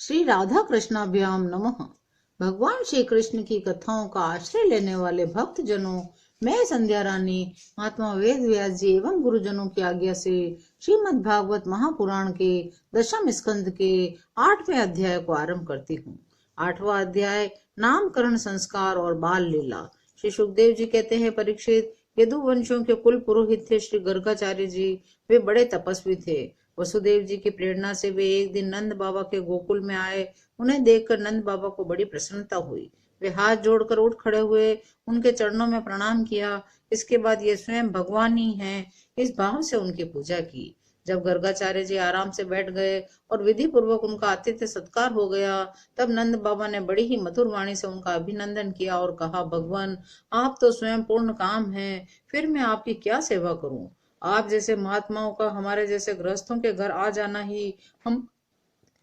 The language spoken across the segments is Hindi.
श्री राधा कृष्णाभ्याम नमः। भगवान श्री कृष्ण की कथाओं का आश्रय लेने वाले भक्त जनों, मैं संध्या रानी महात्मा वेद व्यास जी एवं गुरुजनों की आज्ञा से श्रीमद् भागवत महापुराण के दशम स्कंद के 8वें अध्याय को आरंभ करती हूँ। 8वां अध्याय नामकरण संस्कार और बाल लीला। श्री सुखदेव जी कहते हैं, परीक्षित, यदुवंशों के कुल पुरोहित थे श्री गर्गाचार्य जी। वे बड़े तपस्वी थे। वसुदेव जी की प्रेरणा से वे एक दिन नंद बाबा के गोकुल में आए। उन्हें देखकर नंद बाबा को बड़ी प्रसन्नता हुई। वे हाथ जोड़कर उठ खड़े हुए, उनके चरणों में प्रणाम किया। इसके बाद ये स्वयं भगवान ही हैं, इस भाव से उनकी पूजा की। जब गर्गाचार्य जी आराम से बैठ गए और विधि पूर्वक उनका आतिथ्य सत्कार हो गया, तब नंद बाबा ने बड़ी ही मधुर वाणी से उनका अभिनंदन किया और कहा, भगवान, आप तो स्वयं पूर्ण काम हैं, फिर मैं आपकी क्या सेवा करूं। आप जैसे महात्माओं का हमारे जैसे गृहस्थों के घर आ जाना ही हम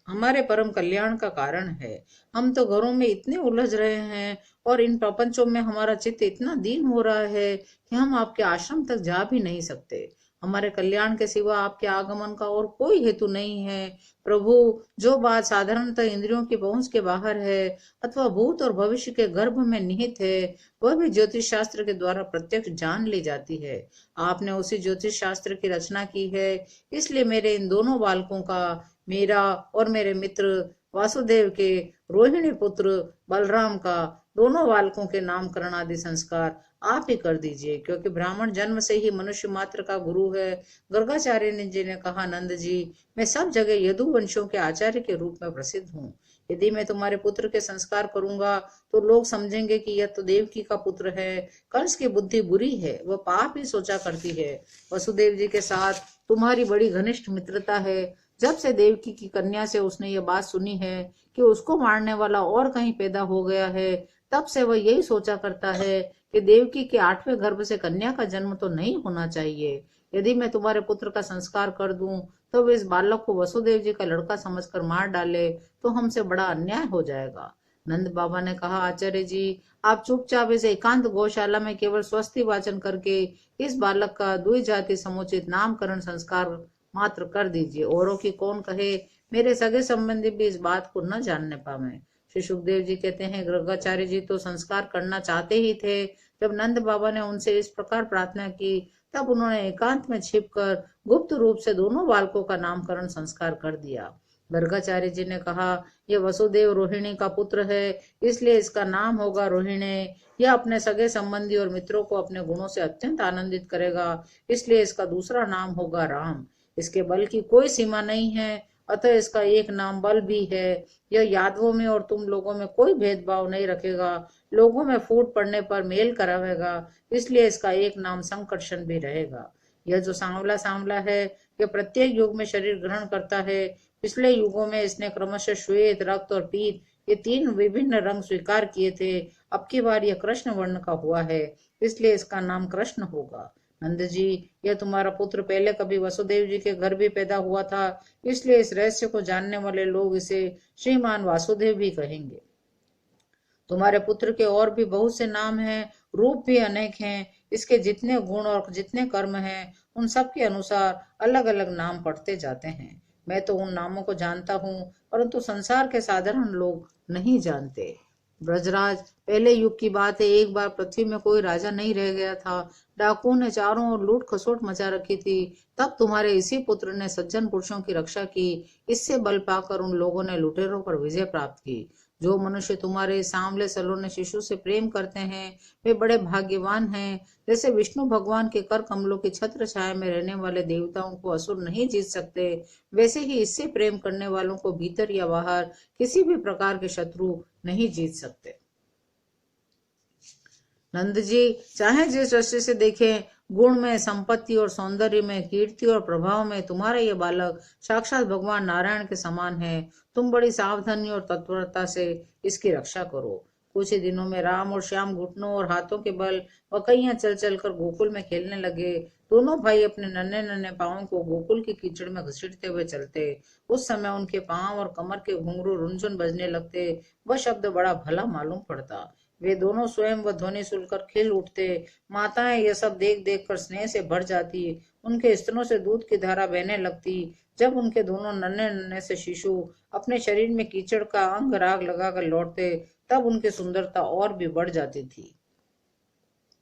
हमारे परम कल्याण का कारण है। हम तो घरों में इतने उलझ रहे हैं और इन प्रपंचों में हमारा चित्त इतना दीन हो रहा है कि हम आपके आश्रम तक जा भी नहीं सकते। हमारे कल्याण के सिवा आपके आगमन का और कोई हेतु नहीं है। प्रभु, जो बात साधारणतः इंद्रियों की पहुंच के बाहर है अथवा भूत और भविष्य के गर्भ में निहित है, वह भी ज्योतिष शास्त्र के द्वारा प्रत्यक्ष जान ली जाती है। आपने उसी ज्योतिष शास्त्र की रचना की है, इसलिए मेरे इन दोनों बालकों का, मेरा और मेरे मित्र वासुदेव के, रोहिणी पुत्र बलराम का, दोनों बालकों के नामकरण आदि संस्कार आप ही कर दीजिए, क्योंकि ब्राह्मण जन्म से ही मनुष्य मात्र का गुरु है। गर्गाचार्य जी ने कहा, नंद जी, मैं सब जगह यदुवंशों के आचार्य के रूप में प्रसिद्ध हूँ। यदि मैं तुम्हारे पुत्र के संस्कार करूंगा तो लोग समझेंगे कि यह तो देवकी का पुत्र है। कंस की बुद्धि बुरी है, वह पाप ही सोचा करती है। वसुदेव जी के साथ तुम्हारी बड़ी घनिष्ठ मित्रता है। जब से देवकी की कन्या से उसने ये बात सुनी है कि उसको मारने वाला और कहीं पैदा हो गया है, तब से वह यही सोचा करता है कि देवकी के 8वें गर्भ से कन्या का जन्म तो नहीं होना चाहिए। यदि मैं तुम्हारे पुत्र का संस्कार कर दूं तो वे इस बालक को वसुदेव जी का लड़का समझकर मार डाले तो हमसे बड़ा अन्याय हो जाएगा। नंद बाबा ने कहा, आचार्य जी, आप चुपचाप इस एकांत गौशाला में केवल स्वस्ति वाचन करके इस बालक का द्विजाति समुचित नामकरण संस्कार मात्र कर दीजिए। औरों की कौन कहे, मेरे सगे संबंधी भी इस बात को न जानने पावे। श्री सुखदेव जी कहते हैं, गर्गाचार्य जी तो संस्कार करना चाहते ही थे। जब नंद बाबा ने उनसे इस प्रकार प्रार्थना की, तब उन्होंने एकांत में छिपकर गुप्त रूप से दोनों बालकों का नामकरण संस्कार कर दिया। गर्गाचार्य जी ने कहा, यह वसुदेव रोहिणी का पुत्र है, इसलिए इसका नाम होगा रोहिणी। यह अपने सगे संबंधी और मित्रों को अपने गुणों से अत्यंत आनंदित करेगा, इसलिए इसका दूसरा नाम होगा राम। इसके बल की कोई सीमा नहीं है, अतः इसका एक नाम बल भी है। यह यादवों में और तुम लोगों में कोई भेदभाव नहीं रखेगा, लोगों में फूट पड़ने पर मेल करावेगा, इसलिए इसका एक नाम संकर्षण भी रहेगा। यह जो सांवला सांवला है, यह प्रत्येक युग में शरीर ग्रहण करता है। पिछले युगों में इसने क्रमशः श्वेत, रक्त और पीत, ये 3 विभिन्न रंग स्वीकार किए थे। अब की बार यह कृष्ण वर्ण का हुआ है, इसलिए इसका नाम कृष्ण होगा। नंद जी, यह तुम्हारा पुत्र पहले कभी वसुदेव जी के घर भी पैदा हुआ था, इसलिए इस रहस्य को जानने वाले लोग इसे श्रीमान वासुदेव भी कहेंगे। तुम्हारे पुत्र के और भी बहुत से नाम हैं, रूप भी अनेक हैं। इसके जितने गुण और जितने कर्म हैं, उन सब के अनुसार अलग अलग नाम पढ़ते जाते हैं। मैं तो उन नामों को जानता हूँ, परंतु संसार के साधारण लोग नहीं जानते। ब्रजराज, पहले युग की बात है, एक बार पृथ्वी में कोई राजा नहीं रह गया था। डाकुओं ने चारों ओर लूट खसोट मचा रखी थी। तब तुम्हारे इसी पुत्र ने सज्जन पुरुषों की रक्षा की। इससे बल पाकर उन लोगों ने लुटेरों पर विजय प्राप्त की। जो मनुष्य तुम्हारे सांवले सलोने शिशु से प्रेम करते हैं, वे बड़े भाग्यवान हैं। जैसे विष्णु भगवान के कर कमलों की छत्र छाया में रहने वाले देवताओं को असुर नहीं जीत सकते, वैसे ही इससे प्रेम करने वालों को भीतर या बाहर किसी भी प्रकार के शत्रु नहीं जीत सकते। नंद जी, चाहे जिस दृष्टि से देखें, गुण में, संपत्ति और सौंदर्य में, कीर्ति और प्रभाव में तुम्हारा यह बालक साक्षात भगवान नारायण के समान है। तुम बड़ी सावधानी और तत्परता से इसकी रक्षा करो। कुछ ही दिनों में राम और श्याम घुटनों और हाथों के बल वकैया चल चल कर गोकुल में खेलने लगे। दोनों भाई अपने नन्हे नन्हे पांवों को गोकुल की कीचड़ में घसीटते हुए चलते। उस समय उनके पांव और कमर के घुंघरू रुनझुन बजने लगते। वह शब्द बड़ा भला मालूम पड़ता। वे दोनों स्वयं वह ध्वनि सुनकर खिल उठते। माताएं यह सब देख देख कर स्नेह से भर जाती, उनके स्तनों से दूध की धारा बहने लगती। जब उनके दोनों नन्हे नन्हे से शिशु अपने शरीर में कीचड़ का अंग राग लगाकर लौटते, तब उनकी सुंदरता और भी बढ़ जाती थी।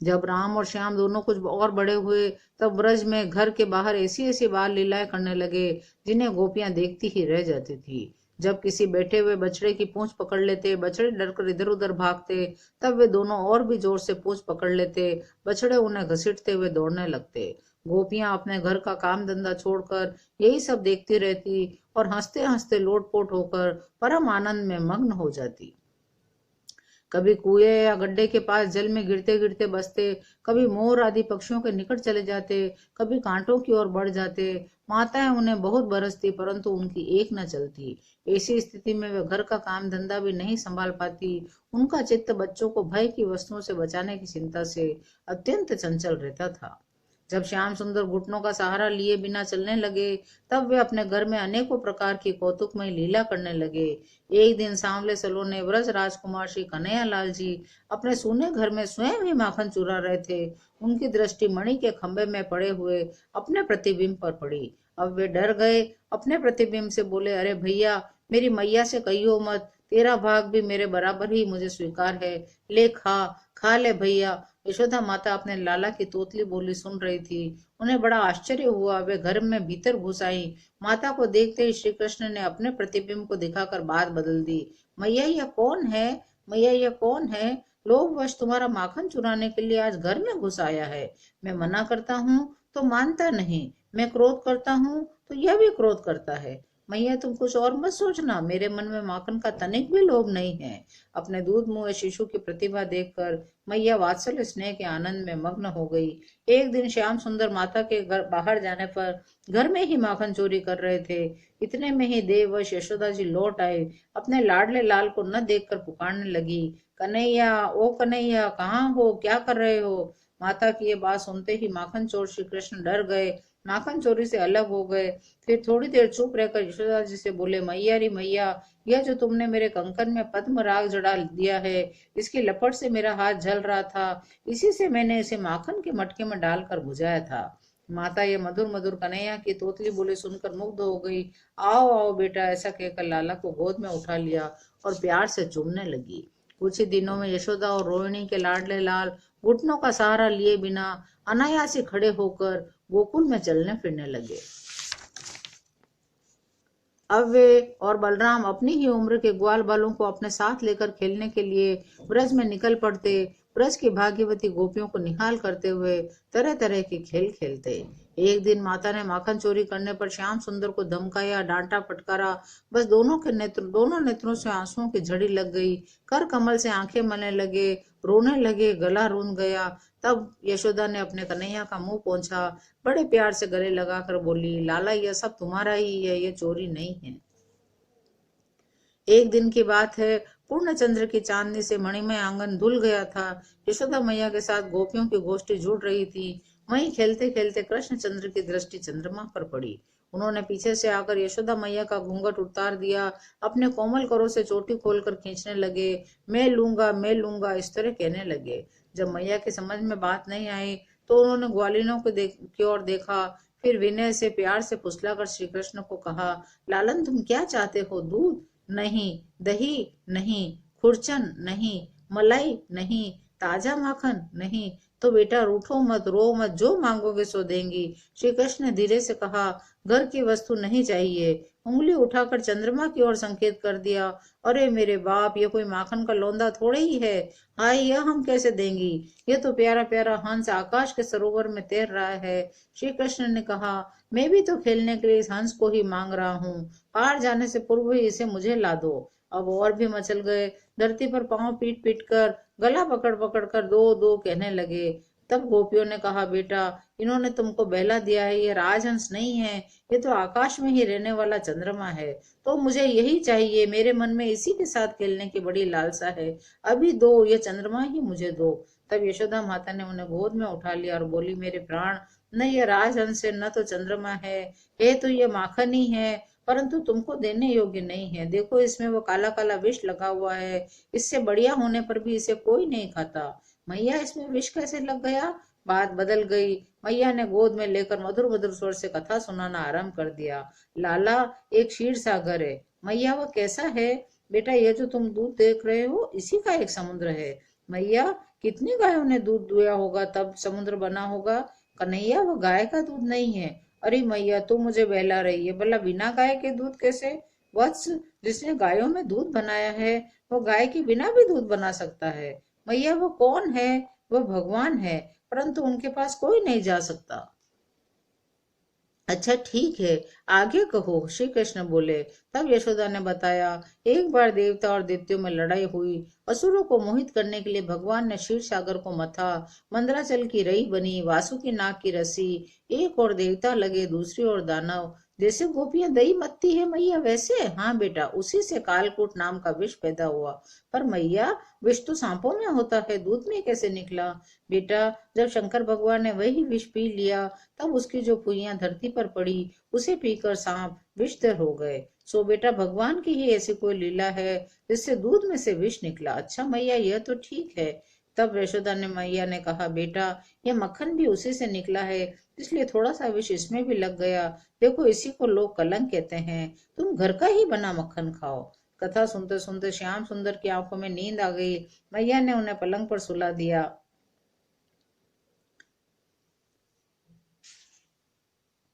जब राम और श्याम दोनों कुछ और बड़े हुए, तब ब्रज में घर के बाहर ऐसी ऐसी बाल लीलाएं करने लगे जिन्हें गोपियां देखती ही रह जाती थी। जब किसी बैठे हुए बछड़े की पूंछ पकड़ लेते, बछड़े डरकर इधर उधर भागते, तब वे दोनों और भी जोर से पूंछ पकड़ लेते, बछड़े उन्हें घसीटते हुए दौड़ने लगते। गोपियां अपने घर का काम धंधा छोड़कर यही सब देखती रहती और हंसते हंसते लोटपोट होकर परम आनंद में मग्न हो जाती। कभी कुएं या गड्ढे के पास जल में गिरते गिरते बसते, कभी मोर आदि पक्षियों के निकट चले जाते, कभी कांटों की ओर बढ़ जाते। माताएं उन्हें बहुत बरसती, परंतु उनकी एक न चलती। ऐसी स्थिति में वे घर का काम धंधा भी नहीं संभाल पाती। उनका चित्त बच्चों को भय की वस्तुओं से बचाने की चिंता से अत्यंत चंचल रहता था। जब श्याम सुंदर घुटनों का सहारा लिए बिना चलने लगे, तब वे अपने घर में अनेकों प्रकार की कौतुकमय लीला करने लगे। एक दिन सांवले सलोने व्रज राजकुमार श्री कन्हैया लाल जी अपने सूने घर में स्वयं ही माखन चुरा रहे थे। उनकी दृष्टि मणि के खंभे में पड़े हुए अपने प्रतिबिंब पर पड़ी। अब वे डर गए, अपने प्रतिबिंब से बोले, अरे भैया, मेरी मैया से कहियो मत, तेरा भाग भी मेरे बराबर ही मुझे स्वीकार है, ले खा, खा ले भैया। यशोदा माता अपने लाला की तोतली बोली सुन रही थी। उन्हें बड़ा आश्चर्य हुआ। वे घर में भीतर घुस आई। माता को देखते ही श्री कृष्ण ने अपने प्रतिबिंब को दिखाकर बात बदल दी। मैया यह कौन है? मैया यह कौन है? लोभवश तुम्हारा माखन चुराने के लिए आज घर में घुस आया है। मैं मना करता हूँ तो मानता नहीं, मैं क्रोध करता हूँ तो यह भी क्रोध करता है। मैया तुम कुछ और मत सोचना, मेरे मन में माखन का तनिक भी लोभ नहीं है। अपने दूध मुँह शिशु की प्रतिभा देखकर मैया वात्सल्य स्नेह के आनंद में मग्न हो गई। एक दिन श्याम सुंदर माता के घर बाहर जाने पर घर में ही माखन चोरी कर रहे थे। इतने में ही देववश यशोदा जी लौट आए। अपने लाडले लाल को न देखकर पुकारने लगी, कन्हैया, ओ कन्हैया, कहाँ हो, क्या कर रहे हो? माता की ये बात सुनते ही माखन चोर श्री कृष्ण डर गए, माखन चोरी से अलग हो गए। फिर थोड़ी देर चुप रहकर यशोदा जी से बोले, मैया री मैया, यह जो तुमने मेरे कंकन में पद्म राग जड़ा दिया है, इसकी लपट से मेरा हाथ जल रहा था, इसी से मैंने इसे माखन के मटके में डालकर बुझाया था। माता ये मधुर मधुर कन्हैया की तोतली बोले सुनकर मुग्ध हो गई। आओ आओ बेटा, ऐसा कहकर लाला को गोद में उठा लिया और प्यार से चूमने लगी। कुछ ही दिनों में यशोदा और रोहिणी के लाडले लाल घुटनों का सहारा लिए बिना अनायास ही खड़े होकर गोकुल में चलने फिरने लगे। अब वे और बलराम अपनी ही उम्र के ग्वाल बालों को अपने साथ लेकर खेलने के लिए ब्रज में निकल पड़ते। ब्रज की भाग्यवती गोपियों को निहाल करते हुए तरह तरह के खेल खेलते। एक दिन माता ने माखन चोरी करने पर श्याम सुंदर को धमकाया, डांटा, फटकारा। बस दोनों नेत्रों से आंसुओं की झड़ी लग गई। कर कमल से आंखें मलने लगे, रोने लगे, गला रूंध गया। तब यशोदा ने अपने कन्हैया का मुंह पोंछा, बड़े प्यार से गले लगाकर बोली, लाला यह सब तुम्हारा ही है, ये चोरी नहीं है। एक दिन की बात है, पूर्ण चंद्र की चांदनी से मणिमय आंगन धुल गया था। यशोदा मैया के साथ गोपियों की गोष्ठी जुड़ रही थी। वहीं खेलते खेलते कृष्ण चंद्र की दृष्टि चंद्रमा पर पड़ी। उन्होंने पीछे से आकर यशोदा मैया का घूंघट उतार दिया, अपने कोमल करों से चोटी खोलकर खींचने लगे। मैं लूंगा, इस तरह कहने लगे। जब मैया की समझ में बात नहीं आई तो उन्होंने ग्वालिनों की ओर देखा, फिर विनय से प्यार से फुसलाकर श्री कृष्ण को कहा, लालन तुम क्या चाहते हो? दूध नहीं, दही नहीं, खुरचन नहीं, मलाई नहीं, ताजा माखन नहीं, तो बेटा रूठो मत, रो मत, जो मांगोगे सो देंगी। श्री कृष्ण ने धीरे से कहा, घर की वस्तु नहीं चाहिए। उंगली उठाकर चंद्रमा की ओर संकेत कर दिया। अरे मेरे बाप, ये कोई माखन का लौंदा थोड़े ही है। हाय, यह हम कैसे देंगी? ये तो प्यारा प्यारा हंस आकाश के सरोवर में तैर रहा है। श्री कृष्ण ने कहा, मैं भी तो खेलने के लिए इस हंस को ही मांग रहा हूँ। पार जाने से पूर्व ही इसे मुझे ला दो। अब और भी मचल गए। धरती पर पांव पीट पीट कर, गला पकड़ पकड़ कर दो दो कहने लगे। तब गोपियों ने कहा, बेटा, इन्होंने तुमको बहला दिया है, ये राजहंस नहीं है, ये तो आकाश में ही रहने वाला चंद्रमा है। तो मुझे यही चाहिए, मेरे मन में इसी के साथ खेलने की बड़ी लालसा है। अभी दो, ये चंद्रमा ही मुझे दो। तब यशोदा माता ने उन्हें गोद में उठा लिया और बोली, मेरे प्राण, न ये राजहंस है, न तो चंद्रमा है, तो ये माखन ही है। परंतु तुमको देने योग्य नहीं है। देखो इसमें वो काला काला विष लगा हुआ है, इससे बढ़िया होने पर भी इसे कोई नहीं खाता। मैया इसमें विष कैसे लग गया? बात बदल गई। मैया ने गोद में लेकर मधुर मधुर स्वर से कथा सुनाना आरंभ कर दिया। लाला, एक क्षीर सागर है। मैया, वो कैसा है? बेटा, ये जो तुम दूध देख रहे हो इसी का एक समुद्र है। मैया, कितनी गायों ने दूध दुया होगा तब समुद्र बना होगा? कन्हैया, वो गाय का दूध नहीं है। अरे मैया, तू मुझे बहला रही है। भला बिना गाय के दूध कैसे? वत्स, जिसने गायों में दूध बनाया है वो गाय के बिना भी दूध बना सकता है। मैया, वो कौन है? वो भगवान है, परंतु उनके पास कोई नहीं जा सकता। अच्छा ठीक है, आगे कहो, श्री कृष्ण बोले। तब यशोदा ने बताया, एक बार देवता और दैत्यों में लड़ाई हुई। असुरों को मोहित करने के लिए भगवान ने क्षीर सागर को मथा। मंदराचल की रई बनी, वासुकी नाग की रस्सी। एक और देवता लगे, दूसरी ओर दानव। जैसे गोपियां दही मत्ती है मैया, वैसे? हाँ बेटा, उसी से कालकूट नाम का विष पैदा हुआ। पर मैया, विष तो सांपों में होता है, दूध में कैसे निकला? बेटा, जब शंकर भगवान ने वही विष पी लिया तब उसकी जो पुइयां धरती पर पड़ी उसे पीकर सांप विषधर हो गए। सो बेटा, भगवान की ही ऐसी कोई लीला है जिससे दूध में से विष निकला। अच्छा मैया, यह तो ठीक है। तब यशोदा ने मैया ने कहा, बेटा, यह मक्खन भी उसी से निकला है, इसलिए थोड़ा सा विष इसमें भी लग गया। देखो, इसी को लोग कलंक कहते हैं। तुम घर का ही बना मक्खन खाओ। कथा सुनते सुनते श्याम सुंदर की आंखों में नींद आ गई। मैया ने उन्हें पलंग पर सुला दिया।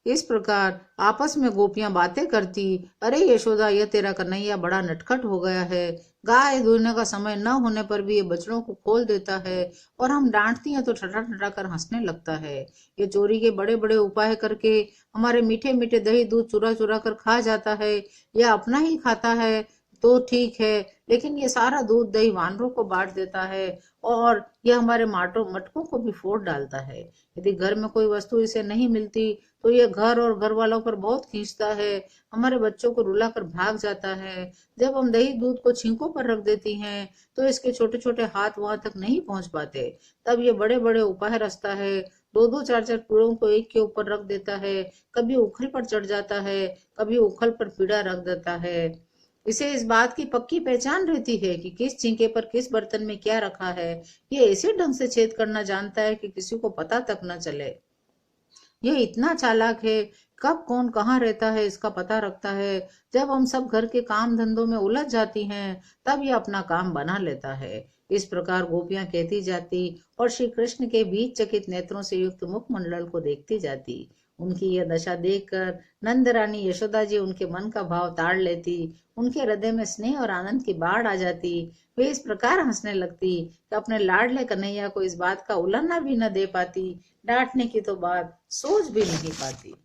इस प्रकार आपस में गोपियां बातें करती, अरे यशोदा, यह तेरा कन्हैया बड़ा नटखट हो गया है। गाय दूहने का समय न होने पर भी ये बछड़ों को खोल देता है, और हम डांटती हैं तो ठटा ठटा कर हंसने लगता है। ये चोरी के बड़े बड़े उपाय करके हमारे मीठे मीठे दही दूध चुरा चुरा कर खा जाता है। यह अपना ही खाता है तो ठीक है, लेकिन ये सारा दूध दही वानरों को बांट देता है, और यह हमारे माटों मटकों को भी फोड़ डालता है। यदि घर में कोई वस्तु इसे नहीं मिलती तो ये घर और घर वालों पर बहुत खींचता है, हमारे बच्चों को रुला कर भाग जाता है। जब हम दही दूध को छींकों पर रख देती हैं तो इसके छोटे छोटे हाथ वहां तक नहीं पहुंच पाते। तब ये बड़े बड़े उपाय रचता है, दो दो चार चार कीड़ों को एक के ऊपर रख देता है, कभी उखल पर चढ़ जाता है, कभी उखल पर पीड़ा रख देता है। इसे इस बात की पक्की पहचान रहती है कि किस छींके पर किस बर्तन में क्या रखा है। ये ऐसे ढंग से छेद करना जानता है कि किसी को पता तक न चले। यह इतना चालाक है, कब कौन कहाँ रहता है इसका पता रखता है। जब हम सब घर के काम धंधों में उलझ जाती हैं तब यह अपना काम बना लेता है। इस प्रकार गोपियां कहती जाती और श्री कृष्ण के बीच चकित नेत्रों से युक्त मुखमंडल को देखती जाती। उनकी यह दशा देखकर नंद रानी यशोदा जी उनके मन का भाव ताड़ लेती। उनके हृदय में स्नेह और आनंद की बाढ़ आ जाती। वे इस प्रकार हंसने लगती कि अपने लाडले कन्हैया को इस बात का उलाहना भी न दे पाती, डांटने की तो बात सोच भी नहीं पाती।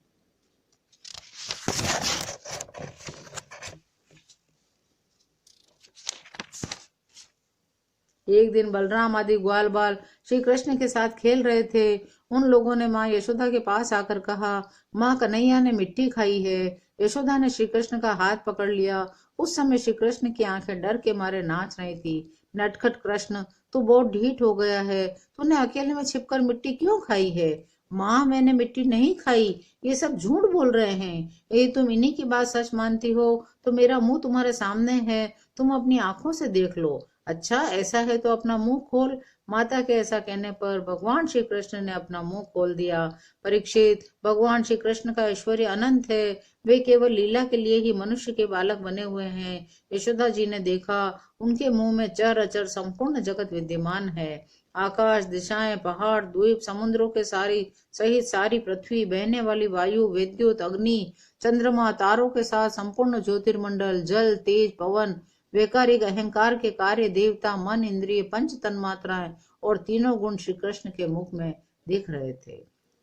एक दिन बलराम आदि ग्वाल बाल श्री कृष्ण के साथ खेल रहे थे। उन लोगों ने माँ यशोदा के पास आकर कहा, माँ, कन्हैया ने मिट्टी खाई है। यशोदा ने श्री कृष्ण का हाथ पकड़ लिया। उस समय श्री कृष्ण की आंखें डर के मारे नाच रही थी। नटखट कृष्ण, तू बहुत ढीठ हो गया है। तूने अकेले में छिपकर मिट्टी क्यों खाई है? माँ, मैंने मिट्टी नहीं खाई, ये सब झूठ बोल रहे हैं। यदि तुम इन्हीं की बात सच मानती हो तो मेरा मुंह तुम्हारे सामने है, तुम अपनी आंखों से देख लो। अच्छा, ऐसा है तो अपना मुंह खोल। माता के ऐसा कहने पर भगवान श्री कृष्ण ने अपना मुंह खोल दिया। परीक्षित, भगवान श्री कृष्ण का ऐश्वर्य अनंत है। वे केवल लीला के लिए ही मनुष्य के बालक बने हुए हैं। यशोदा जी ने देखा, उनके मुंह में चर अचर संपूर्ण जगत विद्यमान है। आकाश, दिशाएं, पहाड़, द्वीप, समुद्रों के सारी सहित सारी पृथ्वी, बहने वाली वायु, विद्युत, अग्नि, चंद्रमा, तारों के साथ संपूर्ण ज्योतिर्मंडल, जल, तेज, पवन, वैकारिक अहंकार के कार्य, देवता, मन, इंद्रिय, पंच तन्मात्राएं और तीनों गुण श्री कृष्ण के मुख में दिख रहे थे।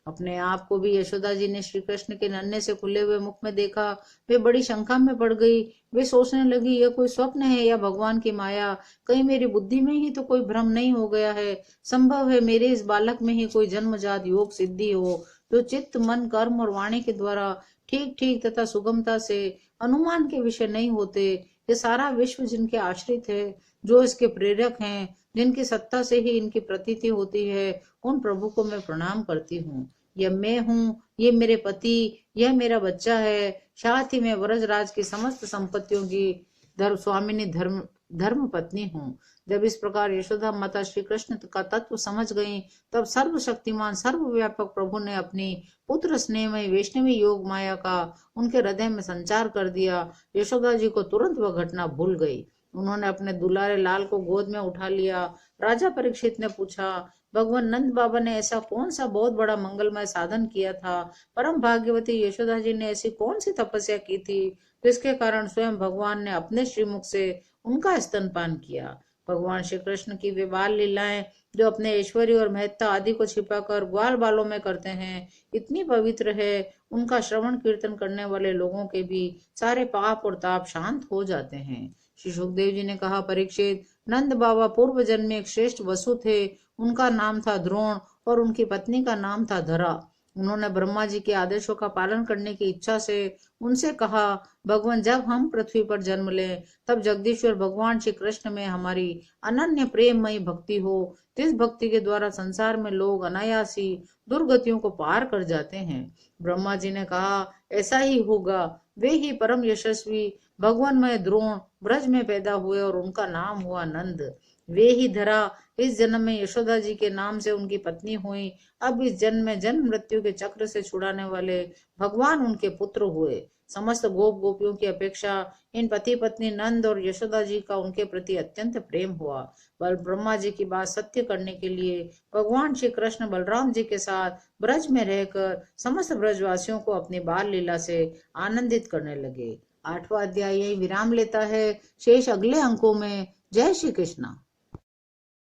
अपने आप को भी यशोदा जी ने श्री कृष्ण के नन्हे से खुले हुए मुख में देखा। वे बड़ी शंका में पड़ गई। वे सोचने लगी, यह कोई स्वप्न है या भगवान की माया? कहीं मेरी बुद्धि में ही तो कोई भ्रम नहीं हो गया है? संभव है मेरे इस बालक में ही कोई जन्मजात योग सिद्धि हो, जो चित्त, मन, कर्म और वाणी के द्वारा ठीक ठीक तथा सुगमता से अनुमान के विषय नहीं होते। ये सारा विश्व जिनके आश्रित है, जो इसके प्रेरक हैं, जिनकी सत्ता से ही इनकी प्रतीति होती है, उन प्रभु को मैं प्रणाम करती हूँ। यह मैं हूँ, ये मेरे पति, यह मेरा बच्चा है, साथ ही मैं व्रजराज की समस्त संपत्तियों की स्वामिनी धर्म पत्नी हूँ। जब इस प्रकार यशोदा माता श्री कृष्ण का तत्व समझ गईं, तब सर्वशक्तिमान सर्वव्यापक प्रभु ने अपनी पुत्र स्नेहमयी वैष्णवी योग माया का उनके हृदय में संचार कर दिया। यशोदा जी को तुरंत वह घटना भूल गई। उन्होंने अपने दुलारे लाल को गोद में उठा लिया। राजा परीक्षित ने पूछा, भगवान नंद बाबा ने ऐसा कौन सा बहुत बड़ा मंगलमय साधन किया था? परम भाग्यवती यशोदा जी ने ऐसी कौन सी तपस्या की थी जिसके कारण स्वयं भगवान ने अपने श्रीमुख से उनका स्तनपान किया? भगवान श्री कृष्ण की वे बाल लीलाएं जो अपने ऐश्वर्य और महत्ता आदि को छिपाकर ग्वाल बालों में करते हैं, इतनी पवित्र है, उनका श्रवण कीर्तन करने वाले लोगों के भी सारे पाप और ताप शांत हो जाते हैं। श्री सुखदेव जी ने कहा, परीक्षित, नंद बाबा पूर्व जन्म में एक श्रेष्ठ वसु थे। उनका नाम था द्रोण और उनकी पत्नी का नाम था धरा। उन्होंने ब्रह्मा जी के आदेशों का पालन करने की इच्छा से उनसे कहा, भगवान, जब हम पृथ्वी पर जन्म लें तब जगदीश्वर भगवान श्री कृष्ण में हमारी अनन्य प्रेममयी भक्ति हो, जिस भक्ति के द्वारा संसार में लोग अनायास ही दुर्गतियों को पार कर जाते हैं। ब्रह्मा जी ने कहा, ऐसा ही होगा। वे ही परम यशस्वी भगवानमय द्रोण ब्रज में पैदा हुए और उनका नाम हुआ नंद। वे ही धरा इस जन्म में यशोदा जी के नाम से उनकी पत्नी हुई। अब इस जन्म में जन्म मृत्यु के चक्र से छुड़ाने वाले भगवान उनके पुत्र हुए। समस्त गोप गोपियों की अपेक्षा इन पति पत्नी नंद और यशोदा जी का उनके प्रति अत्यंत प्रेम हुआ। बल ब्रह्मा जी की बात सत्य करने के लिए भगवान श्री कृष्ण बलराम जी के साथ ब्रज में रहकर समस्त ब्रजवासियों को अपनी बाल लीला से आनंदित करने लगे। 8वां अध्याय यही विराम लेता है। शेष अगले अंकों में। जय श्री कृष्ण।